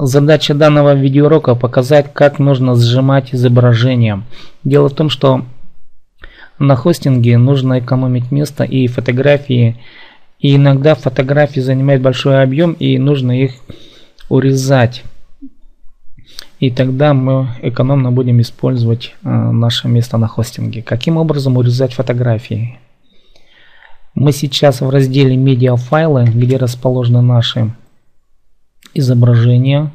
Задача данного видеоурока показать, как нужно сжимать изображение. Дело в том, что на хостинге нужно экономить место и фотографии. И иногда фотографии занимают большой объем и нужно их урезать. И тогда мы экономно будем использовать наше место на хостинге. Каким образом урезать фотографии? Мы сейчас в разделе медиафайлы, где расположены наши изображения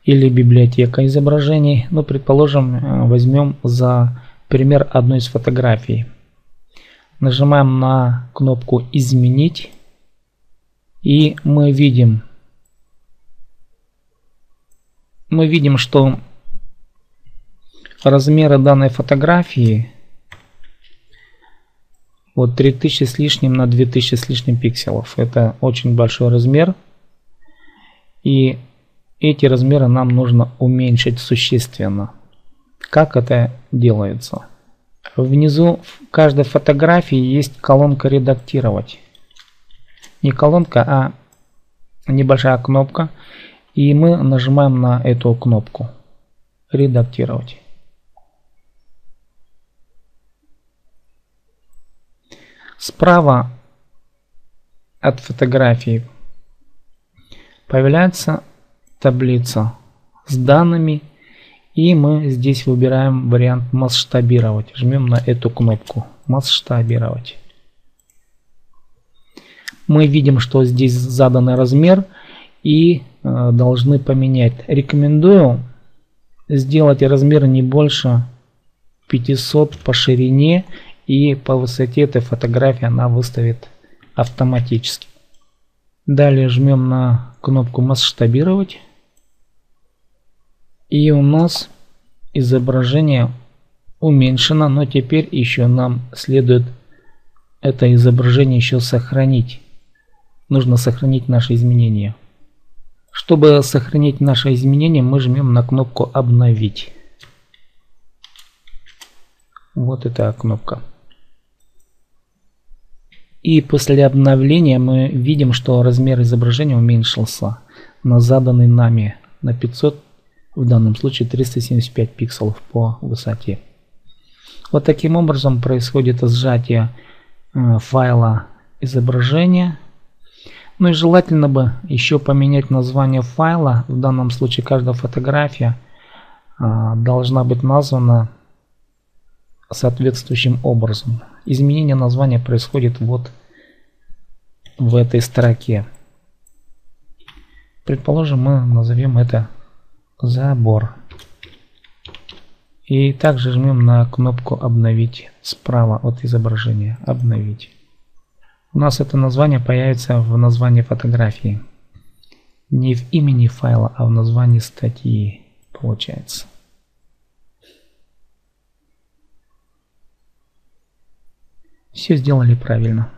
или библиотека изображений. Ну, предположим, возьмем за пример одну из фотографий. Нажимаем на кнопку «Изменить», и мы видим, что размеры данной фотографии вот 3000 с лишним на 2000 с лишним пикселов. Это очень большой размер. И эти размеры нам нужно уменьшить существенно. Как это делается? Внизу в каждой фотографии есть колонка «Редактировать». Не колонка, а небольшая кнопка. И мы нажимаем на эту кнопку «Редактировать». Справа от фотографии появляется таблица с данными, и мы здесь выбираем вариант масштабировать. Жмем на эту кнопку масштабировать. Мы видим, что здесь заданный размер и должны поменять. Рекомендую сделать размер не больше 500 по ширине, и по высоте этой фотографии она выставит автоматически. Далее жмем на кнопку масштабировать, и у нас изображение уменьшено, но теперь еще нам следует это изображение еще сохранить. Нужно сохранить наши изменения. Чтобы сохранить наши изменения, мы жмем на кнопку обновить. Вот эта кнопка. И после обновления мы видим, что размер изображения уменьшился на заданный нами на 500, в данном случае 375 пикселов по высоте. Вот таким образом происходит сжатие файла изображения. Ну и желательно бы еще поменять название файла. В данном случае каждая фотография должна быть названа соответствующим образом. Изменение названия происходит вот в этой строке. Предположим, мы назовем это забор. И также жмем на кнопку обновить справа от изображения. Обновить. У нас это название появится в названии фотографии. Не в имени файла, а в названии статьи получается. Все сделали правильно.